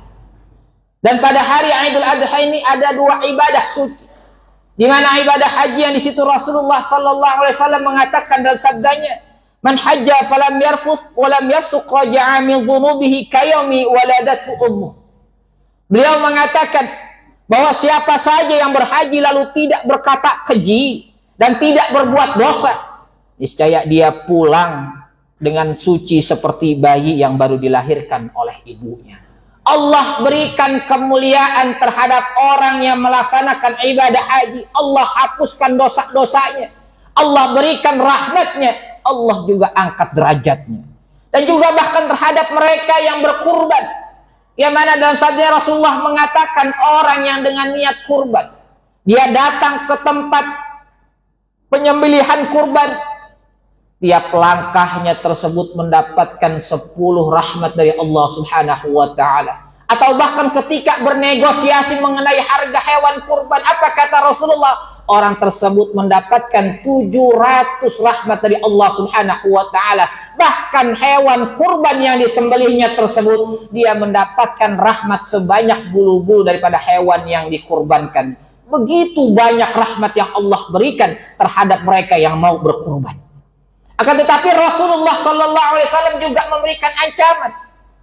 Dan pada hari Idul Adha ini ada dua ibadah suci. Di mana ibadah haji yang di situ Rasulullah sallallahu alaihi wasallam mengatakan dalam sabdanya, "Man hajja falam yarfuth wa lam yasuq raja'a min dhunubihi kayaumi waladathu ummuh." Beliau mengatakan bahwa siapa saja yang berhaji lalu tidak berkata keji dan tidak berbuat dosa, niscaya dia pulang dengan suci seperti bayi yang baru dilahirkan oleh ibunya. Allah berikan kemuliaan terhadap orang yang melaksanakan ibadah haji. Allah hapuskan dosa-dosanya. Allah berikan rahmatnya. Allah juga angkat derajatnya. Dan juga bahkan terhadap mereka yang berkurban. Yang mana dalam sabda Rasulullah mengatakan orang yang dengan niat kurban, dia datang ke tempat penyembelihan kurban, tiap langkahnya tersebut mendapatkan 10 rahmat dari Allah Subhanahu wa taala. Atau bahkan ketika bernegosiasi mengenai harga hewan kurban, apa kata Rasulullah? Orang tersebut mendapatkan 700 rahmat dari Allah Subhanahu wa taala. Bahkan hewan kurban yang disembelihnya tersebut, dia mendapatkan rahmat sebanyak bulu-bulu daripada hewan yang dikurbankan. Begitu banyak rahmat yang Allah berikan terhadap mereka yang mau berkurban. Akan tetapi Rasulullah sallallahu alaihi wasallam juga memberikan ancaman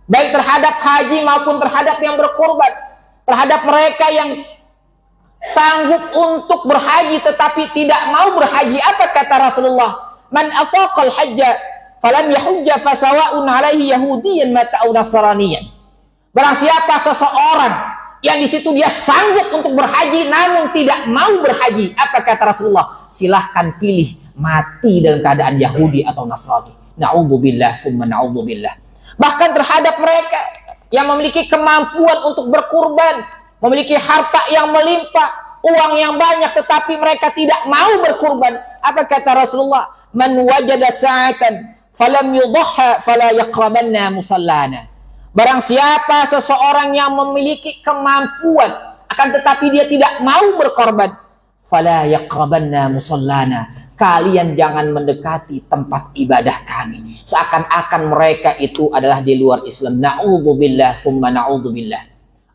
baik terhadap haji maupun terhadap yang berkurban, terhadap mereka yang sanggup untuk berhaji tetapi tidak mau berhaji. Apa kata Rasulullah? Man ataqal hajja falam yahujja fasawa'un alaihi yahudiyan mata aw nasraniyan. Barang siapa seseorang yang di situ dia sanggup untuk berhaji namun tidak mau berhaji, apa kata Rasulullah? Silahkan pilih mati dalam keadaan Yahudi atau Nasrani. Na'udzubillah thumma na'udzubillah. Bahkan terhadap mereka yang memiliki kemampuan untuk berkurban, memiliki harta yang melimpah, uang yang banyak, tetapi mereka tidak mau berkurban. Apa kata Rasulullah? Man wajada sa'atan falam yudhha fala yaqrabanna musallana. Barang siapa seseorang yang memiliki kemampuan akan tetapi dia tidak mau berkorban, fala yaqrabanna musallana. Kalian jangan mendekati tempat ibadah kami. Seakan-akan mereka itu adalah di luar Islam. Na'udzubillah thumma na'udzubillah.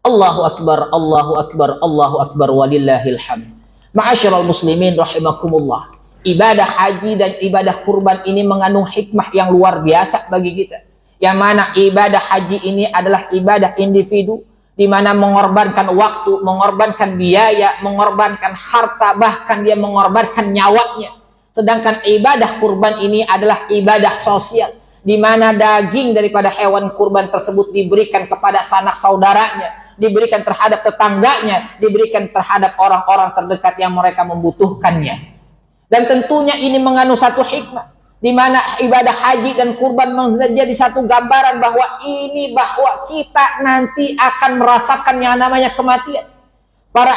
Allahu akbar, Allahu akbar, Allahu akbar, walillahil hamd. Ma'asyiral muslimin rahimakumullah. Ibadah haji dan ibadah kurban ini mengandung hikmah yang luar biasa bagi kita. Yang mana ibadah haji ini adalah ibadah individu, di mana mengorbankan waktu, mengorbankan biaya, mengorbankan harta, bahkan dia mengorbankan nyawanya. Sedangkan ibadah kurban ini adalah ibadah sosial, di mana daging daripada hewan kurban tersebut diberikan kepada sanak saudaranya, diberikan terhadap tetangganya, diberikan terhadap orang-orang terdekat yang mereka membutuhkannya. Dan tentunya ini mengandung satu hikmah, di mana ibadah haji dan kurban menjadi satu gambaran bahwa kita nanti akan merasakan yang namanya kematian. Para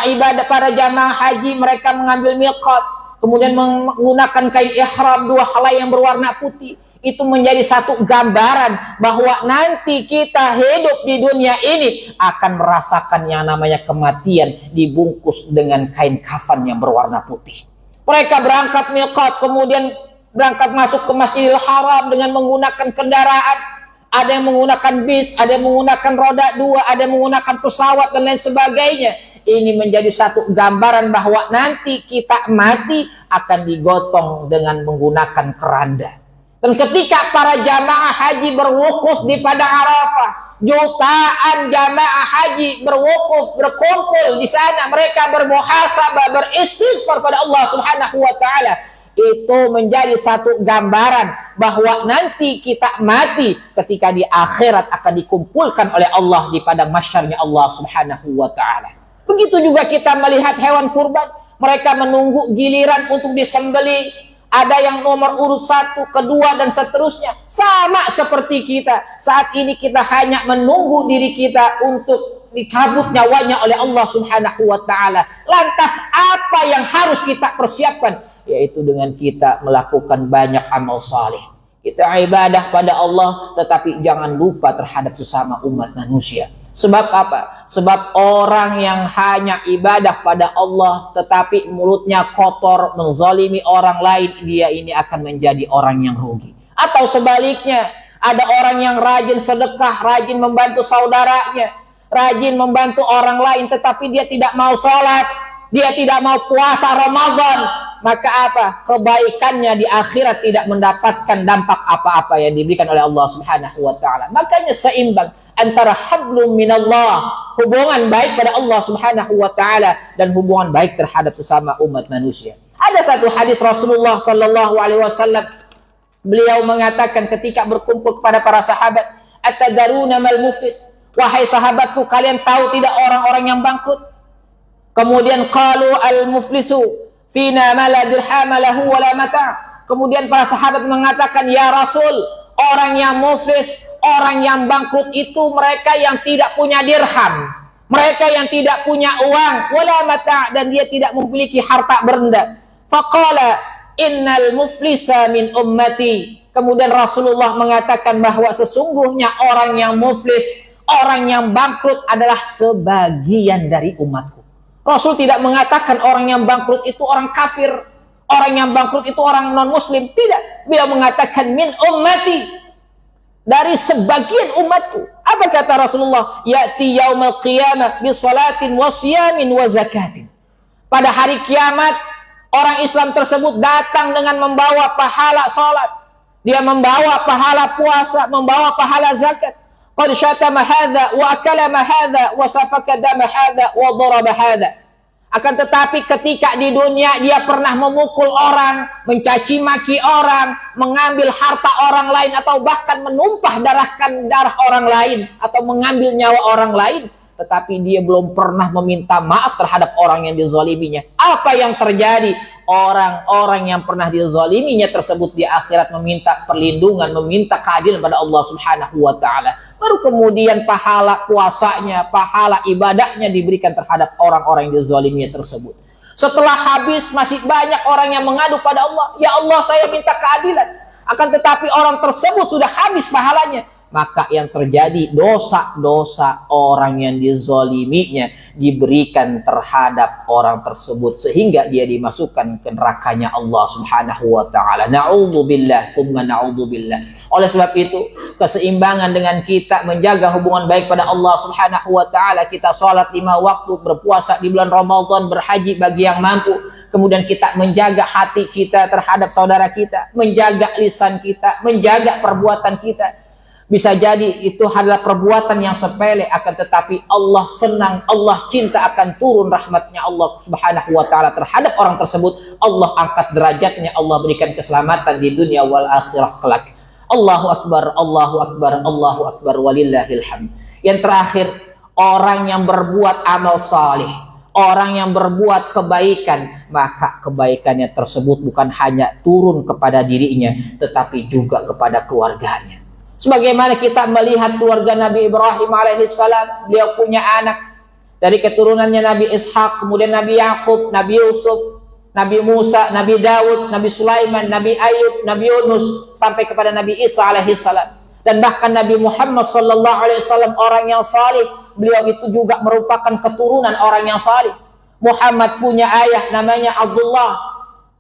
jamaah haji mereka mengambil miqat, kemudian menggunakan kain ihram 2 helai yang berwarna putih. Itu menjadi satu gambaran bahwa nanti kita hidup di dunia ini akan merasakan yang namanya kematian dibungkus dengan kain kafan yang berwarna putih. Mereka berangkat miqat, kemudian berangkat masuk ke Masjidil Haram dengan menggunakan kendaraan. Ada yang menggunakan bis, ada yang menggunakan roda 2, ada yang menggunakan pesawat dan lain sebagainya. Ini menjadi satu gambaran bahwa nanti kita mati akan digotong dengan menggunakan keranda. Dan ketika para jamaah haji berwukuf di padang Arafah, jutaan jamaah haji berwukuf, berkumpul di sana, mereka bermuhasabah, beristighfar pada Allah Subhanahu wa taala. itu menjadi satu gambaran bahwa nanti kita mati ketika di akhirat akan dikumpulkan oleh Allah di padang mahsyarnya Allah Subhanahu wa taala. Begitu juga kita melihat hewan kurban, mereka menunggu giliran untuk disembelih. Ada yang nomor urut 1, kedua, dan seterusnya. Sama seperti kita. Saat ini kita hanya menunggu diri kita untuk dicabut nyawanya oleh Allah Subhanahu wa ta'ala. Lantas apa yang harus kita persiapkan? Yaitu dengan kita melakukan banyak amal saleh. Kita ibadah pada Allah, tetapi jangan lupa terhadap sesama umat manusia. Sebab apa? Sebab orang yang hanya ibadah pada Allah tetapi mulutnya kotor, menzalimi orang lain, dia ini akan menjadi orang yang rugi. Atau sebaliknya, ada orang yang rajin sedekah, rajin membantu saudaranya, rajin membantu orang lain, tetapi dia tidak mau sholat, dia tidak mau puasa Ramadan. Maka apa? Kebaikannya di akhirat tidak mendapatkan dampak apa-apa yang diberikan oleh Allah Subhanahu wa ta'ala. Makanya seimbang antara hablum minallah, hubungan baik pada Allah Subhanahu wa ta'ala, dan hubungan baik terhadap sesama umat manusia. Ada satu hadis Rasulullah sallallahu alaihi wasallam, beliau mengatakan ketika berkumpul kepada para sahabat, "Atadaruna mal muflis?" Wahai sahabatku, kalian tahu tidak orang-orang yang bangkrut? Kemudian qalu al-muflisu fina ma la dirham lahu wa la mata'. Kemudian para sahabat mengatakan, "Ya Rasul, orang yang muflis, orang yang bangkrut itu mereka yang tidak punya dirham, mereka yang tidak punya uang, wala mata', dan dia tidak memiliki harta benda." Faqala innal muflisa min ummati. Kemudian Rasulullah mengatakan bahwa sesungguhnya orang yang muflis, orang yang bangkrut adalah sebagian dari umatku. Rasul tidak mengatakan orang yang bangkrut itu orang kafir, orang yang bangkrut itu orang non-muslim. Tidak. Beliau mengatakan min ummati, dari sebagian umatku. Apa kata Rasulullah? Ya'ti yaumil qiyamah bi salatin wa siyamin wa zakatin. Pada hari kiamat, orang Islam tersebut datang dengan membawa pahala salat. Dia membawa pahala puasa, membawa pahala zakat. Qad syatama hadza wa akalama hadza wa safaka dama hadza wa daraba hadza. Akan tetapi ketika di dunia dia pernah memukul orang, mencaci maki orang, mengambil harta orang lain, atau bahkan menumpah darah orang lain, atau mengambil nyawa orang lain, tetapi dia belum pernah meminta maaf terhadap orang yang dizaliminya. Apa yang terjadi? Orang-orang yang pernah dizaliminya tersebut di akhirat meminta perlindungan, meminta keadilan pada Allah Subhanahu wa ta'ala. Baru kemudian pahala puasanya, pahala ibadahnya diberikan terhadap orang-orang yang dizaliminya tersebut. Setelah habis, masih banyak orang yang mengadu pada Allah, "Ya Allah, saya minta keadilan." Akan tetapi orang tersebut sudah habis pahalanya. Maka yang terjadi, dosa-dosa orang yang dizaliminya diberikan terhadap orang tersebut, sehingga dia dimasukkan ke nerakanya Allah Subhanahu wa ta'ala. Na'udzubillah, thumma na'udzubillah. Oleh sebab itu, keseimbangan dengan kita menjaga hubungan baik pada Allah Subhanahu wa ta'ala, kita sholat 5 waktu, berpuasa di bulan Ramadan, berhaji bagi yang mampu, kemudian kita menjaga hati kita terhadap saudara kita, menjaga lisan kita, menjaga perbuatan kita. Bisa jadi itu adalah perbuatan yang sepele, akan tetapi Allah senang, Allah cinta, akan turun rahmatnya Allah Subhanahu wa ta'ala terhadap orang tersebut. Allah angkat derajatnya, Allah berikan keselamatan di dunia wal akhirah kelak. Allahu Akbar, Allahu Akbar, Allahu Akbar, walillahil hamd. Yang terakhir, orang yang berbuat amal salih, orang yang berbuat kebaikan, maka kebaikannya tersebut bukan hanya turun kepada dirinya, tetapi juga kepada keluarganya. Sebagaimana kita melihat keluarga Nabi Ibrahim alaihissalam, beliau punya anak dari keturunannya Nabi Ishak, kemudian Nabi Yakub, Nabi Yusuf, Nabi Musa, Nabi Daud, Nabi Sulaiman, Nabi Ayub, Nabi Yunus, sampai kepada Nabi Isa alaihissalam. Dan bahkan Nabi Muhammad sallallahu alaihi wasallam orang yang salih, beliau itu juga merupakan keturunan orang yang salih. Muhammad punya ayah namanya Abdullah.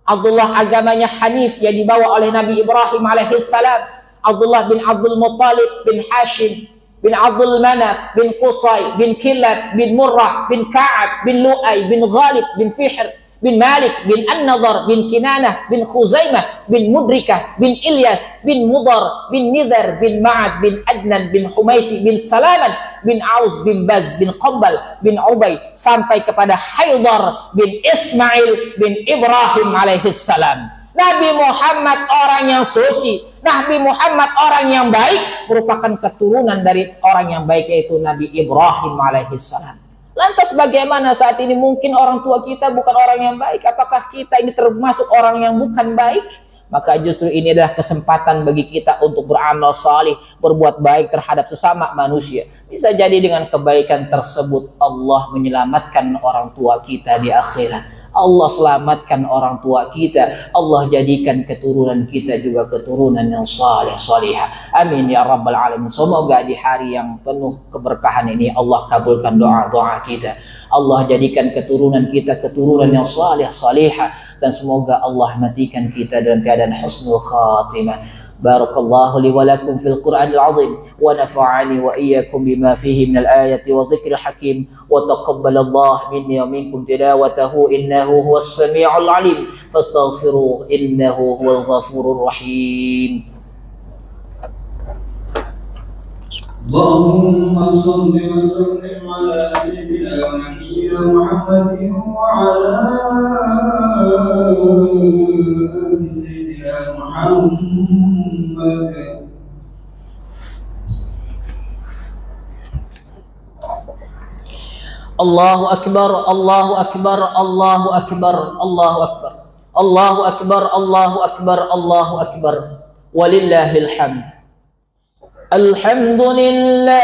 Abdullah agamanya Hanif yang dibawa oleh Nabi Ibrahim alaihissalam. Abdullah bin Abdul Muttalib bin Hashim bin Abdul Manaf bin Qusay bin Kilab bin Murrah bin Ka'ab bin Lu'ay bin Ghalib bin Fihr bin Malik bin An-Nadar bin Kinanah bin Khuzaimah bin Mudrikah bin Ilyas bin Mudar bin Nidhar bin Ma'ad bin Adnan bin Humaisi bin Salaman bin Aus bin Baz bin Qambal bin Ubay, sampai kepada Haidar bin Ismail bin Ibrahim alaihissalam. Nabi Muhammad orang yang suci, Nabi Muhammad orang yang baik, merupakan keturunan dari orang yang baik, yaitu Nabi Ibrahim alaihissalam. Lantas bagaimana saat ini mungkin orang tua kita bukan orang yang baik? Apakah kita ini termasuk orang yang bukan baik? Maka justru ini adalah kesempatan bagi kita untuk beramal salih, berbuat baik terhadap sesama manusia. Bisa jadi dengan kebaikan tersebut Allah menyelamatkan orang tua kita di akhirat. Allah selamatkan orang tua kita, Allah jadikan keturunan kita juga keturunan yang saleh salihah. Amin ya rabbal alamin. Semoga di hari yang penuh keberkahan ini Allah kabulkan doa-doa kita. Allah jadikan keturunan kita keturunan yang saleh salihah, dan semoga Allah matikan kita dalam keadaan husnul khatimah. Barakallahu li wa lakum fil Qur'anil azim wa nafa'ani wa iyyakum bima fihi minal ayati wa dhikril hakim wa taqabbalallahu minni wa minkum tilawatahu innahu huwas sami'ul alim fastaghfiruhu innahu huwal ghafurur rahim. Allahumma salli wa sallim ala sayyidina wa nabiyyina Muhammadin wa ala ali sayyidina Muhammad. Allahu akbar, Allahu akbar, Allahu akbar, Allahu akbar, Allahu akbar, Allahu akbar, Allahu akbar. Walillahil hamd. Alhamdulillah,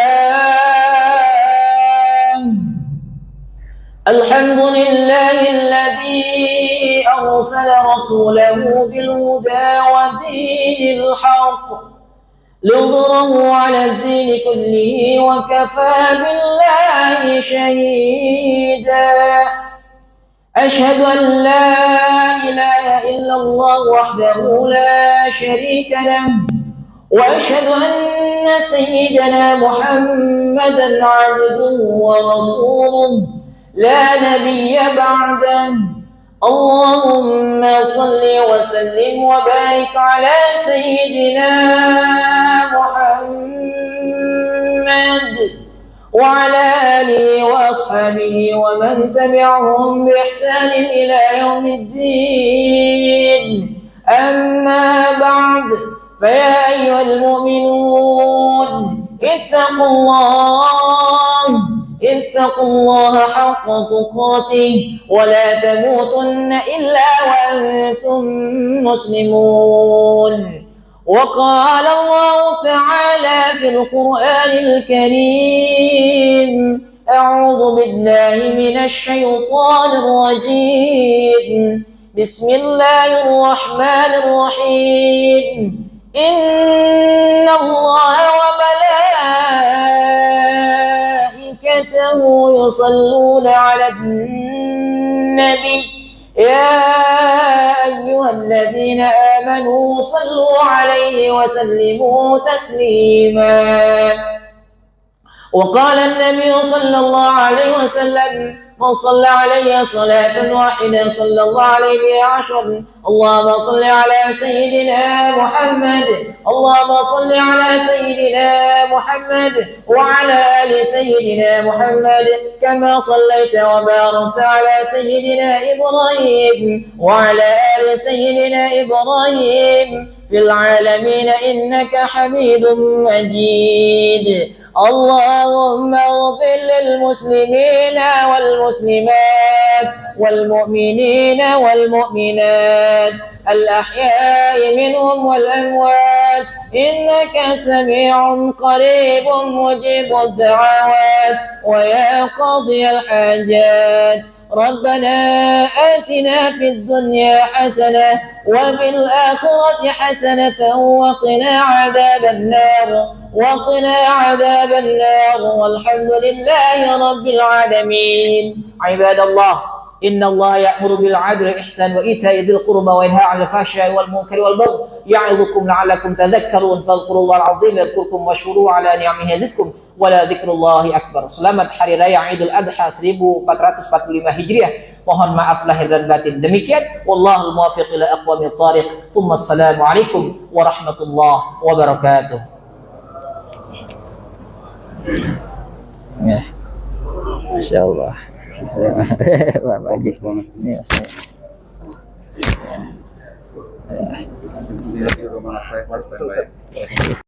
alhamdulillahilladzi arsala rasulahu bil huda wa dinil haqq ليظهره على الدين كله وكفى بالله شهيدا. أشهد أن لا إله إلا الله وحده لا شريك له، وأشهد أن سيدنا محمدا عبده ورسوله لا نبي بعده. اللهم صل وسلم وبارك على سيدنا محمد وعلى آله وأصحابه ومن تبعهم بإحسان إلى يوم الدين. أما بعد، فيا أيها المؤمنون اتقوا الله حق تقاته ولا تموتن إلا وأنتم مسلمون. وقال الله تعالى في القرآن الكريم: أعوذ بالله من الشيطان الرجيم، بسم الله الرحمن الرحيم. إن الله وملائكته يصلون على النبي يا أيها الذين آمنوا صلوا عليه وسلموا تسليما. وقال النبي صلى الله عليه وسلم: من صلى علي صلاة واحدة صلى الله عليه بها عشرا. اللهم صل على سيدنا محمد، اللهم صل على سيدنا محمد وعلى آل سيدنا محمد كما صليت وباركت على سيدنا إبراهيم وعلى آل سيدنا إبراهيم في العالمين إنك حميد مجيد. اللهم اغفر للمسلمين والمسلمات والمؤمنين والمؤمنات الأحياء منهم والأموات إنك سميع قريب مجيب الدعوات ويا قاضي الحاجات. ربنا آتنا في الدنيا حسنة وفي الآخرة حسنة وقنا عذاب النار والحمد لله رب العالمين. عباد الله، إن الله يأمر بالعدل والإحسان وإيتاء ذي القربى وينهى عن الفحشاء والمنكر والبغي يعظكم لعلكم تذكرون. فاذكروا الله العظيم يذكركم واشكروه على نعمه يزدكم ولذكر الله أكبر. Selamat Hari Raya Idul Adha 1445 Hijriah. Mohon maaf lahir dan batin. Demikian, wallahul muwaffiq ila aqwamit thariq. Assalamualaikum warahmatullahi wabarakatuh. Ya. Masya Allah. Pak Haji. Ya. Bismillahirrahmanirrahim.